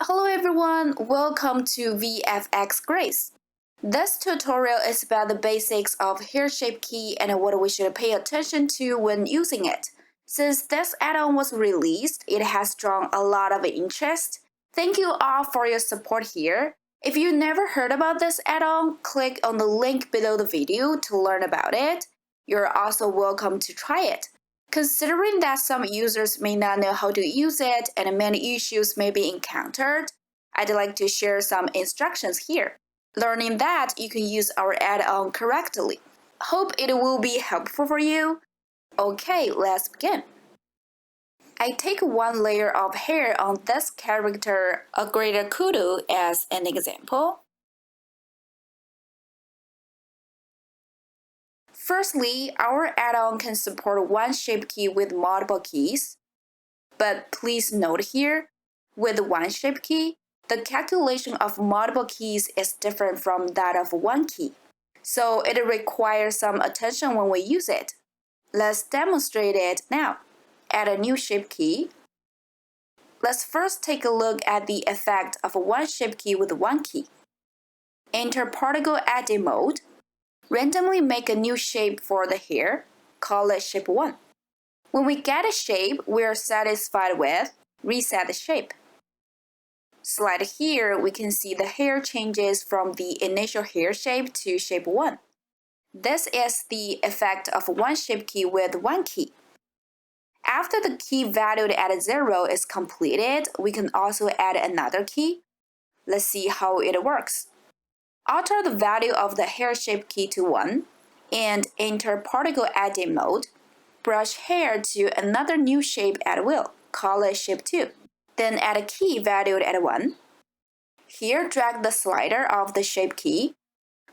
Hello everyone, welcome to VFX Grace. This tutorial is about the basics of HairShapeKey and what we should pay attention to when using it. Since this add-on was released, it has drawn a lot of interest. Thank you all for your support here. If you never heard about this add-on, click on the link below the video to learn about it. You're also welcome to try it. Considering that some users may not know how to use it and many issues may be encountered, I'd like to share some instructions here. Learning that you can use our add-on correctly. Hope it will be helpful for you. Okay, let's begin. I take one layer of hair on this character, a greater kudu, as an example. Firstly, our add-on can support one shape key with multiple keys. But please note here, with one shape key, the calculation of multiple keys is different from that of one key. So it requires some attention when we use it. Let's demonstrate it now. Add a new shape key. Let's first take a look at the effect of one shape key with one key. Enter particle edit mode. Randomly make a new shape for the hair, call it shape 1. When we get a shape we are satisfied with, reset the shape. Slide here, we can see the hair changes from the initial hair shape to shape 1. This is the effect of one shape key with one key. After the key valued at 0 is completed, we can also add another key. Let's see how it works. Alter the value of the hair shape key to 1 and enter particle edit mode. Brush hair to another new shape at will, call it shape 2. Then add a key valued at 1. Here drag the slider of the shape key.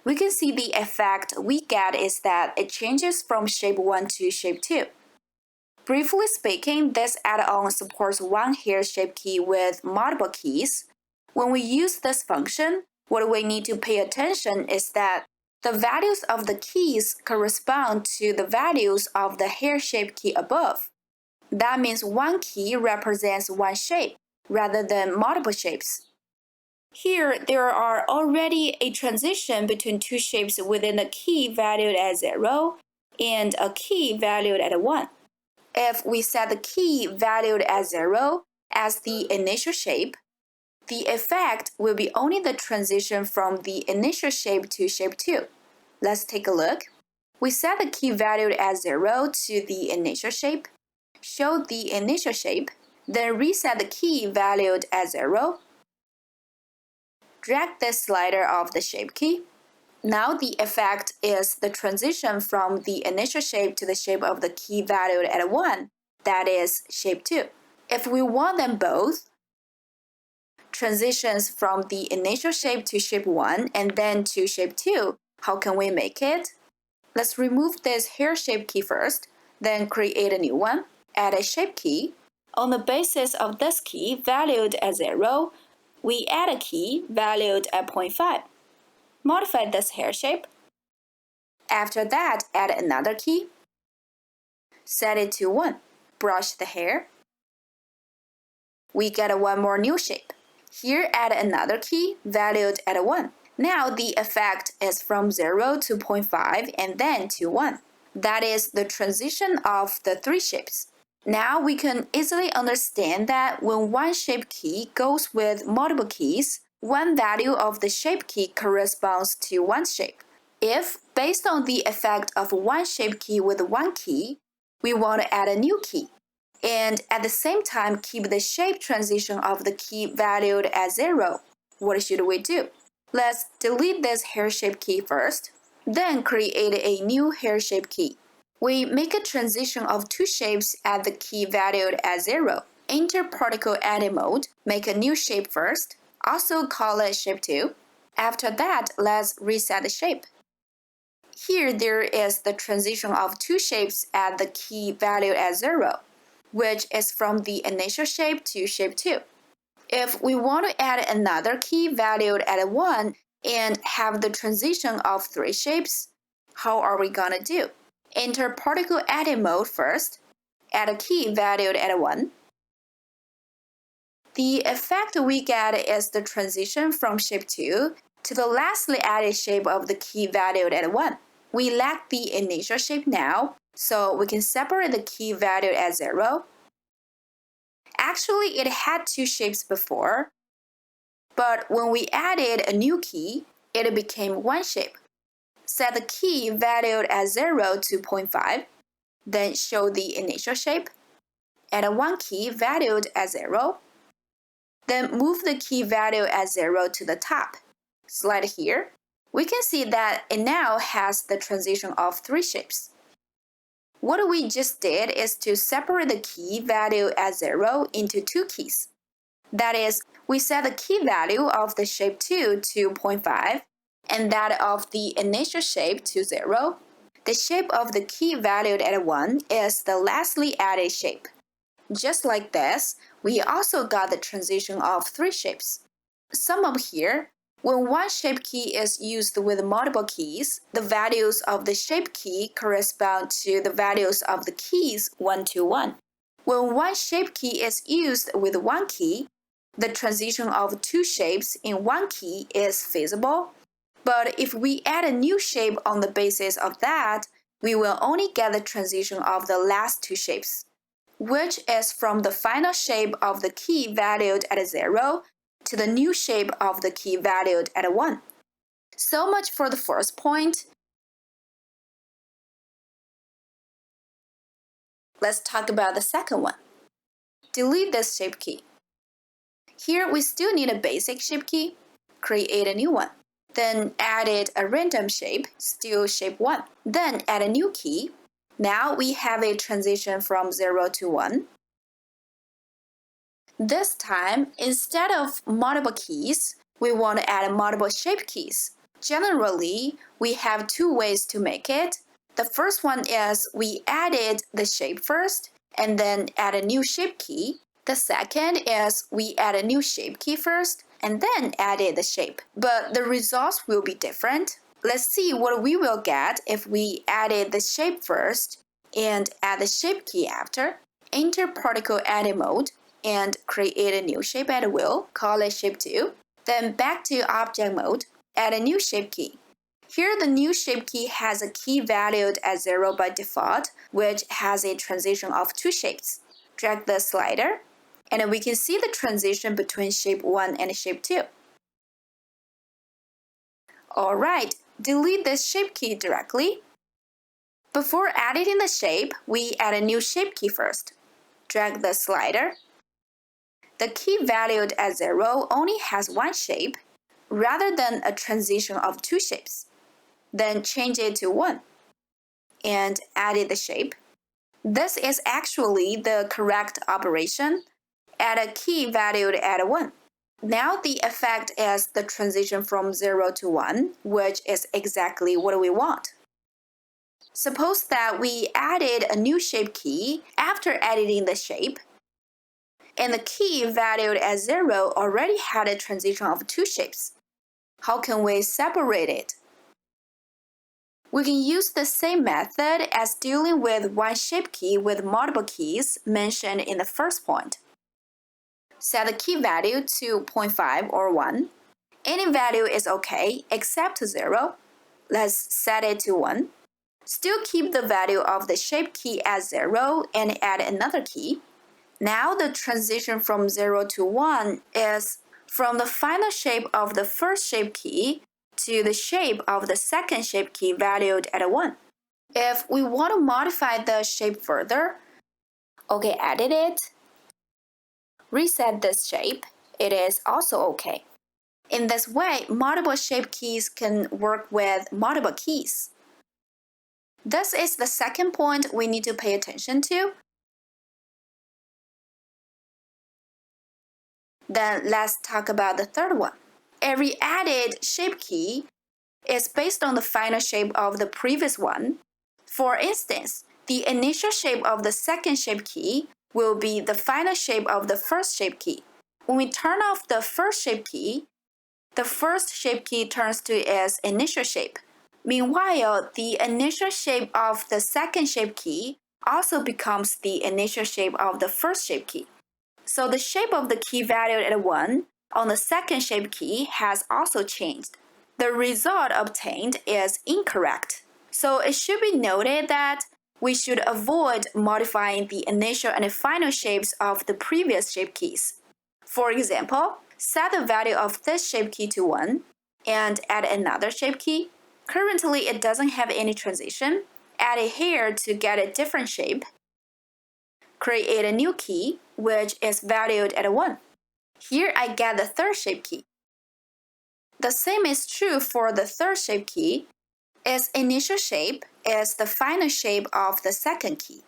We can see the effect we get is that it changes from shape 1 to shape 2. Briefly speaking, this add-on supports one hair shape key with multiple keys. When we use this function, what we need to pay attention is that the values of the keys correspond to the values of the hair shape key above. That means one key represents one shape rather than multiple shapes. Here, there are already a transition between two shapes within a key valued at 0 and a key valued at 1. If we set the key valued at 0 as the initial shape, the effect will be only the transition from the initial shape to shape 2. Let's take a look. We set the key valued at 0 to the initial shape, show the initial shape, then reset the key valued at 0. Drag the slider of the shape key. Now the effect is the transition from the initial shape to the shape of the key valued at 1, that is shape 2. If we want them both, transitions from the initial shape to shape 1 and then to shape 2, how can we make it? Let's remove this hair shape key first, then create a new one, add a shape key. On the basis of this key valued at 0, we add a key valued at 0.5. Modify this hair shape. After that, add another key. Set it to 1. Brush the hair. We get one more new shape. Here add another key valued at 1. Now the effect is from 0 to 0.5 and then to 1. That is the transition of the three shapes. Now we can easily understand that when one shape key goes with multiple keys, one value of the shape key corresponds to one shape. If, based on the effect of one shape key with one key, we want to add a new key, and at the same time keep the shape transition of the key valued at 0, what should we do? Let's delete this hair shape key first, then create a new hair shape key. We make a transition of two shapes at the key valued at 0. Enter particle edit mode, make a new shape first, also call it shape 2. After that, let's reset the shape. Here there is the transition of two shapes at the key valued at 0, which is from the initial shape to shape 2. If we want to add another key valued at 1 and have the transition of three shapes, how are we gonna do? Enter particle edit mode first, add a key valued at 1. The effect we get is the transition from shape 2 to the lastly added shape of the key valued at 1. We lack the initial shape now, so we can separate the key valued at 0. Actually, it had two shapes before, but when we added a new key, it became one shape. Set the key valued at 0 to 0.5, then show the initial shape. Add one key valued at 0. Then move the key value at 0 to the top. Slide here. We can see that it now has the transition of three shapes. What we just did is to separate the key value at 0 into two keys. That is, we set the key value of the shape 2 to 0.5 and that of the initial shape to 0. The shape of the key valued at 1 is the lastly added shape. Just like this, we also got the transition of three shapes. Sum up here. When one shape key is used with multiple keys, the values of the shape key correspond to the values of the keys 1 to 1. When one shape key is used with one key, the transition of two shapes in one key is feasible. But if we add a new shape on the basis of that, we will only get the transition of the last two shapes, which is from the final shape of the key valued at 0 to the new shape of the key valued at 1. So much for the first point. Let's talk about the second one. Delete this shape key. Here we still need a basic shape key. Create a new one. Then added a random shape, still shape 1. Then add a new key. Now we have a transition from 0 to 1. This time, instead of multiple keys, we want to add multiple shape keys. Generally, we have two ways to make it. The first one is we added the shape first and then add a new shape key. The second is we add a new shape key first and then added the shape. But the results will be different. Let's see what we will get if we added the shape first and add the shape key after. Enter particle edit mode and create a new shape at will, call it shape 2. Then back to object mode, add a new shape key. Here the new shape key has a key valued at 0 by default, which has a transition of two shapes. Drag the slider, and we can see the transition between shape 1 and shape 2. Alright, delete this shape key directly. Before editing the shape, we add a new shape key first. Drag the slider. The key valued at 0 only has one shape, rather than a transition of two shapes. Then change it to 1, and added the shape. This is actually the correct operation. Add a key valued at 1. Now the effect is the transition from 0 to 1, which is exactly what we want. Suppose that we added a new shape key after editing the shape, and the key valued at 0 already had a transition of two shapes. How can we separate it? We can use the same method as dealing with one shape key with multiple keys mentioned in the first point. Set the key value to 0.5 or 1. Any value is okay except 0. Let's set it to 1. Still keep the value of the shape key at 0 and add another key. Now the transition from 0 to 1 is from the final shape of the first shape key to the shape of the second shape key valued at 1. If we want to modify the shape further, edit it. Reset this shape. It is also okay. In this way, multiple shape keys can work with multiple keys. This is the second point we need to pay attention to. Then let's talk about the third one. Every added shape key is based on the final shape of the previous one. For instance, the initial shape of the second shape key will be the final shape of the first shape key. When we turn off the first shape key, the first shape key turns to its initial shape. Meanwhile, the initial shape of the second shape key also becomes the initial shape of the first shape key. So the shape of the key valued at 1 on the second shape key has also changed. The result obtained is incorrect. So it should be noted that we should avoid modifying the initial and final shapes of the previous shape keys. For example, set the value of this shape key to 1 and add another shape key. Currently, it doesn't have any transition. Add it here to get a different shape. Create a new key, which is valued at 1. Here I get the third shape key. The same is true for the third shape key. Its initial shape is the final shape of the second key.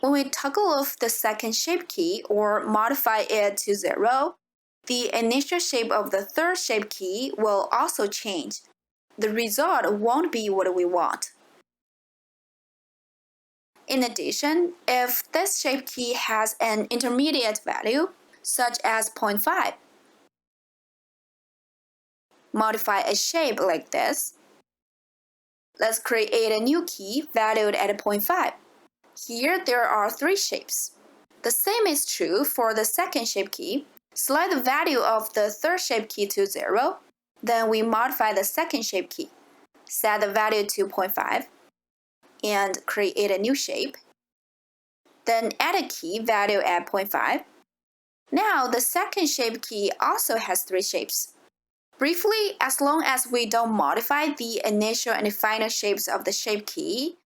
When we toggle off the second shape key or modify it to 0, the initial shape of the third shape key will also change. The result won't be what we want. In addition, if this shape key has an intermediate value, such as 0.5, modify a shape like this. Let's create a new key valued at 0.5. Here there are 3 shapes. The same is true for the second shape key. Select the value of the third shape key to 0. Then we modify the second shape key. Set the value to 0.5 and create a new shape. Then add a key value at 0.5. Now the second shape key also has 3 shapes. Briefly, as long as we don't modify the initial and final shapes of the shape key,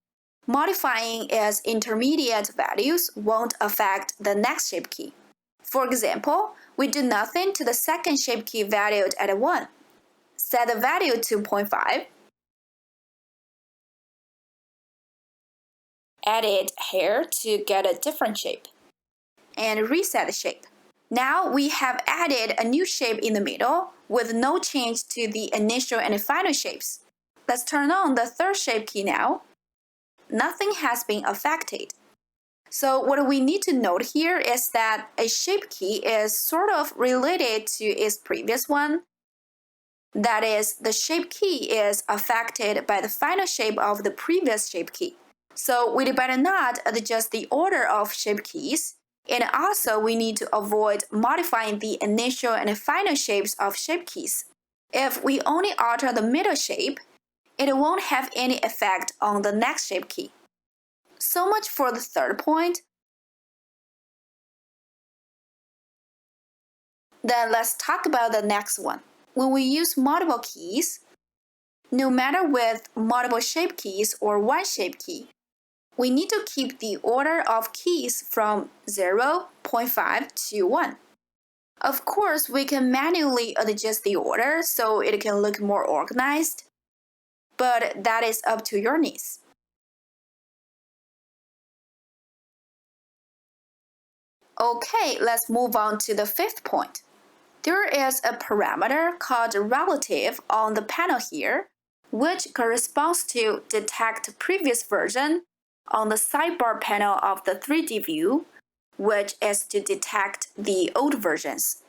modifying its intermediate values won't affect the next shape key. For example, we do nothing to the second shape key valued at 1. Set the value to 0.5. Add it here to get a different shape. And reset the shape. Now we have added a new shape in the middle with no change to the initial and final shapes. Let's turn on the third shape key now. Nothing has been affected. So what we need to note here is that a shape key is sort of related to its previous one. That is, the shape key is affected by the final shape of the previous shape key. So we'd better not adjust the order of shape keys. And also, we need to avoid modifying the initial and final shapes of shape keys. If we only alter the middle shape, it won't have any effect on the next shape key. So much for the third point. Then let's talk about the next one. When we use multiple keys, no matter with multiple shape keys or one shape key, we need to keep the order of keys from 0, 0.5 to 1. Of course, we can manually adjust the order so it can look more organized, but that is up to your needs. Okay, let's move on to the fifth point. There is a parameter called relative on the panel here, which corresponds to detect previous version on the sidebar panel of the 3D view, which is to detect the old versions.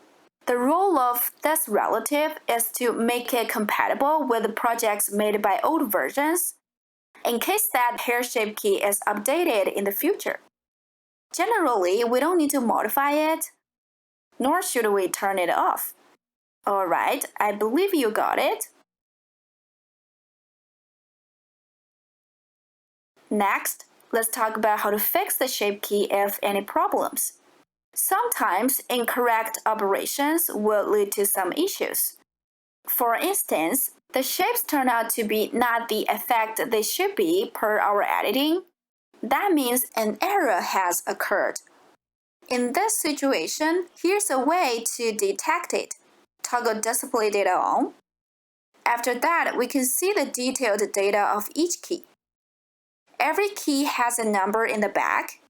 The role of this relative is to make it compatible with the projects made by old versions, in case that HairShapeKey is updated in the future. Generally, we don't need to modify it, nor should we turn it off. Alright, I believe you got it. Next, let's talk about how to fix the shape key if any problems. Sometimes incorrect operations will lead to some issues. For instance, the shapes turn out to be not the effect they should be per our editing. That means an error has occurred. In this situation, here's a way to detect it. Toggle display data on. After that, we can see the detailed data of each key. Every key has a number in the back.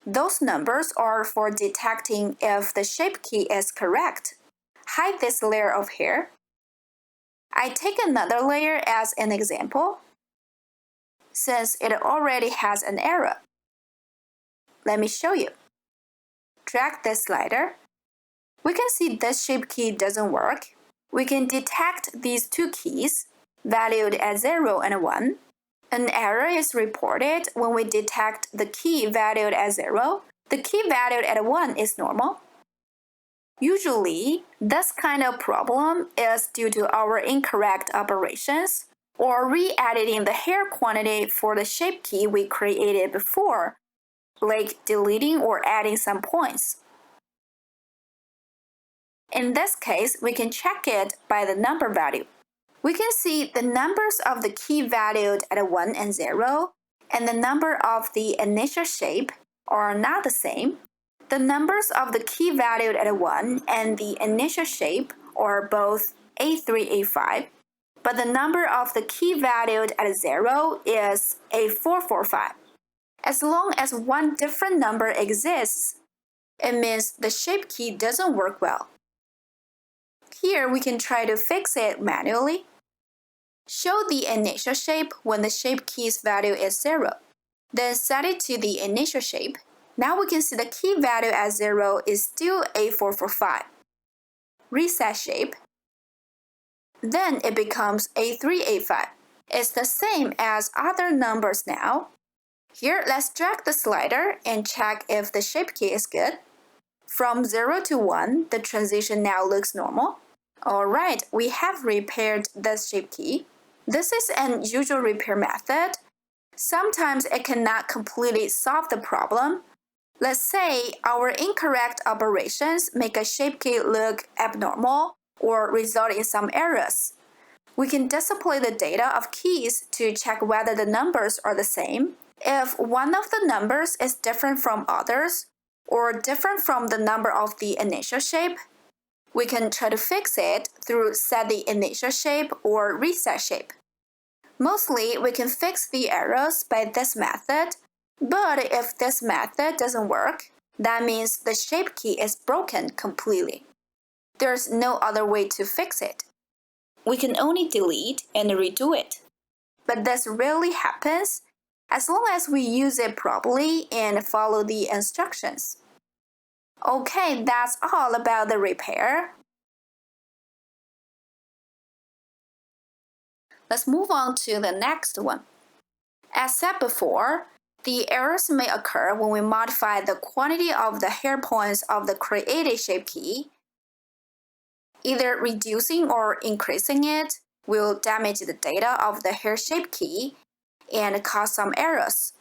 Those numbers are for detecting if the shape key is correct. Hide this layer of hair. I take another layer as an example, since it already has an error. Let me show you. Drag this slider. We can see this shape key doesn't work. We can detect these two keys, valued as 0 and 1. An error is reported when we detect the key valued as 0. The key valued at 1 is normal. Usually, this kind of problem is due to our incorrect operations or re-editing the hair quantity for the shape key we created before, like deleting or adding some points. In this case, we can check it by the number value. We can see the numbers of the key valued at 1 and 0 and the number of the initial shape are not the same. The numbers of the key valued at 1 and the initial shape are both A3, A5, but the number of the key valued at 0 is A4, 5. As long as one different number exists, it means the shape key doesn't work well. Here we can try to fix it manually. Show the initial shape when the shape key's value is 0. Then set it to the initial shape. Now we can see the key value at 0 is still A4, 5. Reset shape. Then it becomes A3, A5. It's the same as other numbers now. Here, let's drag the slider and check if the shape key is good. From 0 to 1, the transition now looks normal. Alright, we have repaired the shape key. This is an usual repair method. Sometimes it cannot completely solve the problem. Let's say our incorrect operations make a shape key look abnormal or result in some errors. We can display the data of keys to check whether the numbers are the same. If one of the numbers is different from others or different from the number of the initial shape, we can try to fix it through set the initial shape or reset shape. Mostly, we can fix the errors by this method, but if this method doesn't work, that means the shape key is broken completely. There's no other way to fix it. We can only delete and redo it. But this rarely happens as long as we use it properly and follow the instructions. Okay, that's all about the repair. Let's move on to the next one. As said before, the errors may occur when we modify the quantity of the hair points of the created shape key. Either reducing or increasing it will damage the data of the hair shape key and cause some errors.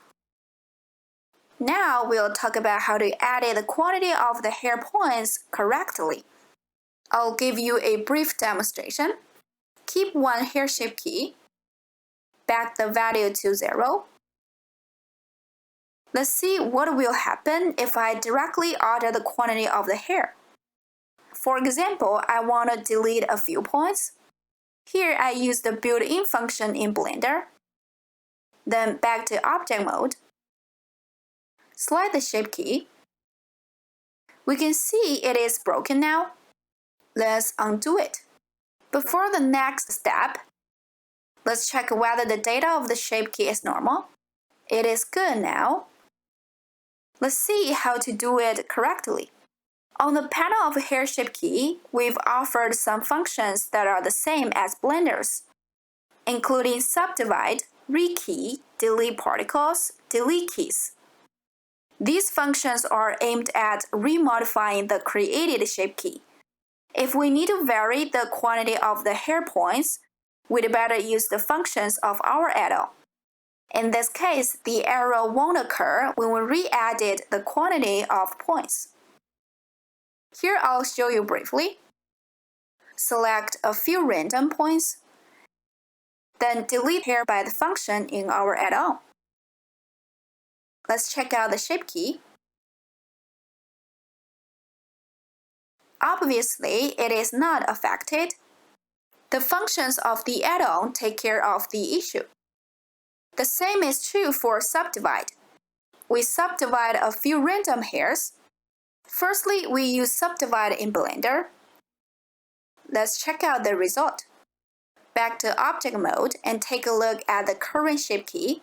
Now we'll talk about how to edit the quantity of the hair points correctly. I'll give you a brief demonstration. Keep one hair shape key. Back the value to 0. Let's see what will happen if I directly alter the quantity of the hair. For example, I want to delete a few points. Here I use the built-in function in Blender. Then back to object mode. Slide the shape key. We can see it is broken now. Let's undo it. Before the next step, let's check whether the data of the shape key is normal. It is good now. Let's see how to do it correctly. On the panel of HairShapeKey, we've offered some functions that are the same as Blender's, including Subdivide, Rekey, Delete Particles, Delete Keys. These functions are aimed at remodifying the created shape key. If we need to vary the quantity of the hair points, we'd better use the functions of our add-on. In this case, the error won't occur when we re-added the quantity of points. Here I'll show you briefly. Select a few random points, then delete hair by the function in our add-on. Let's check out the shape key. Obviously, it is not affected. The functions of the add-on take care of the issue. The same is true for Subdivide. We subdivide a few random hairs. Firstly, we use Subdivide in Blender. Let's check out the result. Back to object mode and take a look at the current shape key.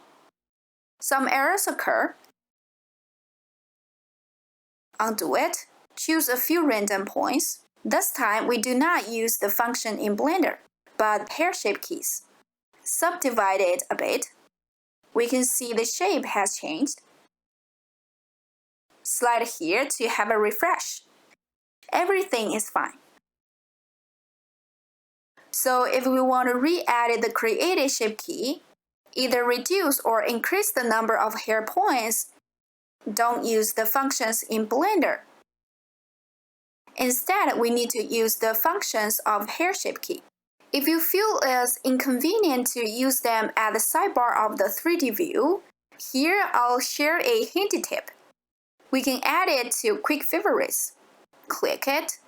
Some errors occur. Undo it. Choose a few random points. This time, we do not use the function in Blender, but hair shape keys. Subdivide it a bit. We can see the shape has changed. Slide here to have a refresh. everything is fine. So if we want to re-edit the created shape key, either reduce or increase the number of hair points, don't use the functions in Blender. Instead, we need to use the functions of HairShapeKey. If you feel it's inconvenient to use them at the sidebar of the 3D view, here I'll share a handy tip. We can add it to Quick Favorites. Click it.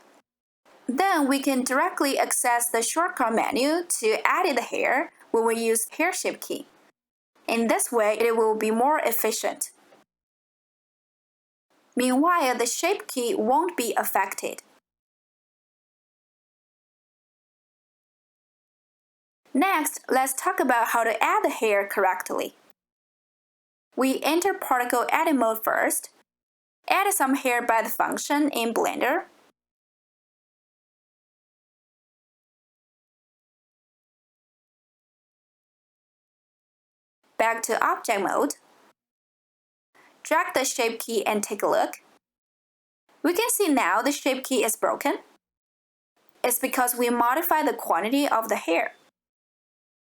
Then we can directly access the shortcut menu to edit the hair when we use HairShapeKey. In this way, it will be more efficient. Meanwhile, the shape key won't be affected. Next, let's talk about how to add the hair correctly. We enter particle edit mode first. Add some hair by the function in Blender. Back to object mode. Drag the shape key and take a look. We can see now the shape key is broken. It's because we modified the quantity of the hair.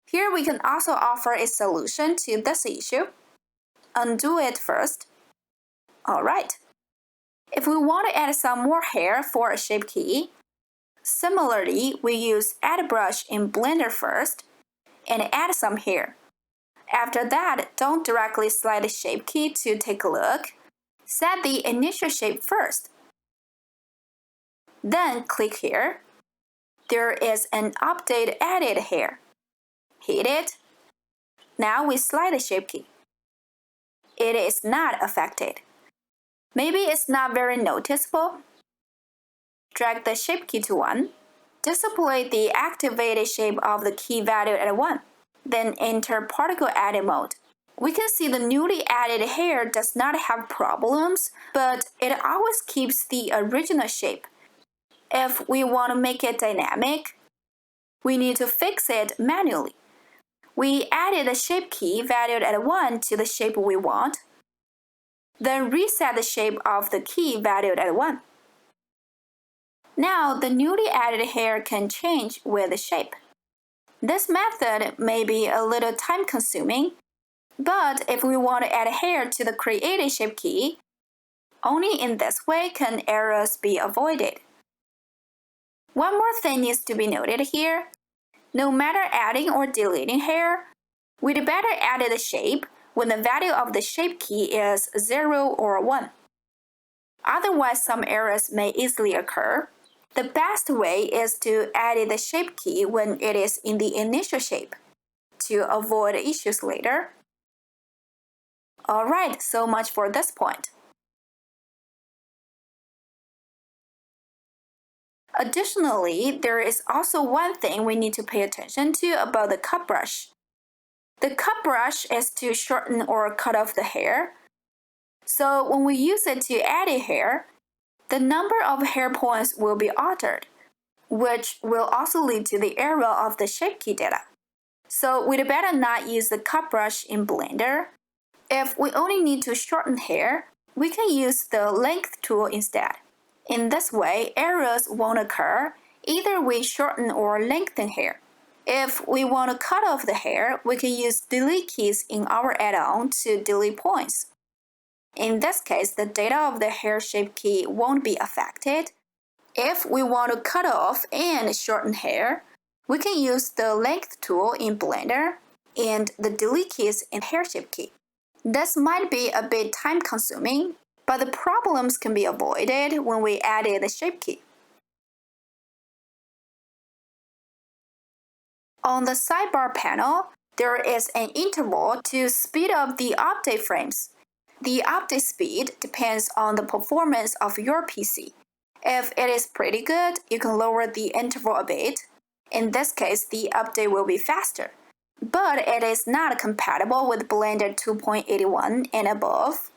Here we can also offer a solution to this issue. Undo it first. Alright. If we want to add some more hair for a shape key, similarly, we use Add Brush in Blender first and add some hair. After that, don't directly slide the shape key to take a look. Set the initial shape first. Then click here. There is an Update Edit Hair. Hit it. Now we slide the shape key. It is not affected. Maybe it's not very noticeable. Drag the shape key to 1. Display the activated shape of the key value at 1. Then enter particle edit mode. We can see the newly added hair does not have problems, but it always keeps the original shape. If we want to make it dynamic, we need to fix it manually. We added the shape key valued at 1 to the shape we want. Then reset the shape of the key valued at 1. Now the newly added hair can change with the shape. This method may be a little time-consuming, but if we want to add hair to the created shape key, only in this way can errors be avoided. One more thing needs to be noted here. No matter adding or deleting hair, we'd better add the shape when the value of the shape key is 0 or 1. Otherwise, some errors may easily occur. The best way is to add the shape key when it is in the initial shape, to avoid issues later. Alright, so much for this point. Additionally, there is also one thing we need to pay attention to about the cut brush. The cut brush is to shorten or cut off the hair. So when we use it to add a hair, the number of hair points will be altered, which will also lead to the error of the shape key data. So we'd better not use the cut brush in Blender. If we only need to shorten hair, we can use the length tool instead. In this way, errors won't occur, either we shorten or lengthen hair. If we want to cut off the hair, we can use delete keys in our add-on to delete points. In this case, the data of the hair shape key won't be affected. If we want to cut off and shorten hair, we can use the length tool in Blender and the delete keys in HairShapeKey. This might be a bit time-consuming, but the problems can be avoided when we added the shape key. On the sidebar panel, there is an interval to speed up the update frames. The update speed depends on the performance of your PC. If it is pretty good, you can lower the interval a bit. In this case, the update will be faster. But it is not compatible with Blender 2.81 and above.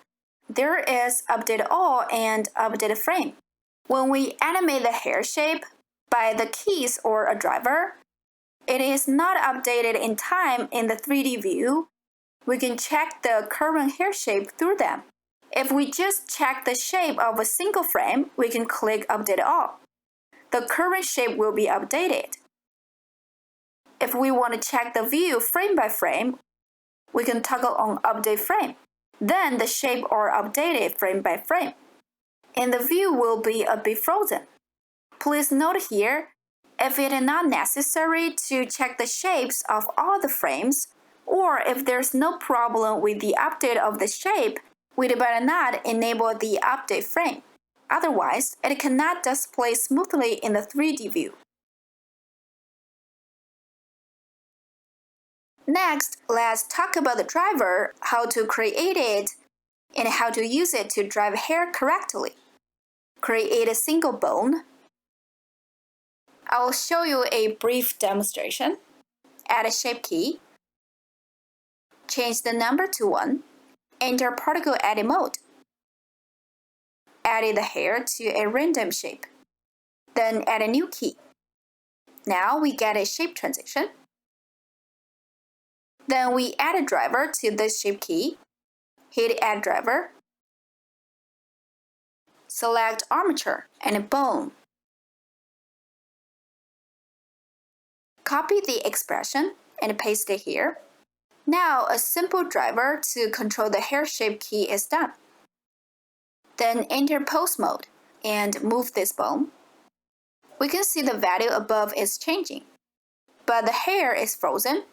There is Update All and Update Frame. When we animate the hair shape by the keys or a driver, it is not updated in time in the 3D view. We can check the current hair shape through them. If we just check the shape of a single frame, we can click Update All. The current shape will be updated. If we want to check the view frame by frame, we can toggle on Update Frame. Then the shape are updated frame by frame, and the view will be a bit frozen. Please note here, if it is not necessary to check the shapes of all the frames, or if there's no problem with the update of the shape, we'd better not enable the update frame. Otherwise, it cannot display smoothly in the 3D view. Next, let's talk about the driver, how to create it, and how to use it to drive hair correctly. Create a single bone. I will show you a brief demonstration. Add a shape key. Change the number to 1. Enter particle edit mode. Add the hair to a random shape. Then add a new key. Now we get a shape transition. Then we add a driver to this shape key. Hit Add Driver. Select Armature and Bone. Copy the expression and paste it here. Now a simple driver to control the HairShapeKey is done. Then enter Pose mode and move this bone. We can see the value above is changing, but the hair is frozen.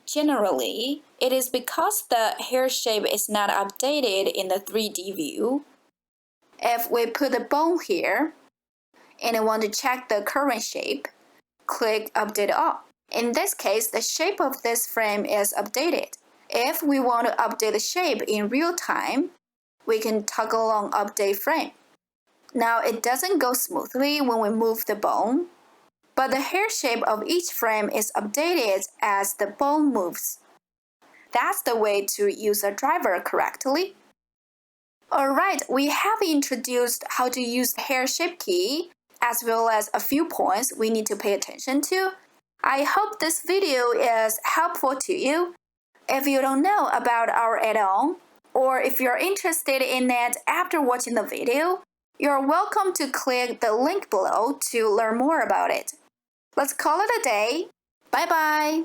Generally, it is because the hair shape is not updated in the 3D view. If we put the bone here and want to check the current shape, click Update All. In this case, the shape of this frame is updated. If we want to update the shape in real time, we can toggle on Update Frame. Now it doesn't go smoothly when we move the bone, but the hair shape of each frame is updated as the bone moves. That's the way to use a driver correctly. Alright, we have introduced how to use the HairShapeKey, as well as a few points we need to pay attention to. I hope this video is helpful to you. If you don't know about our add-on, or if you're interested in it after watching the video, you're welcome to click the link below to learn more about it. Let's call it a day. Bye-bye.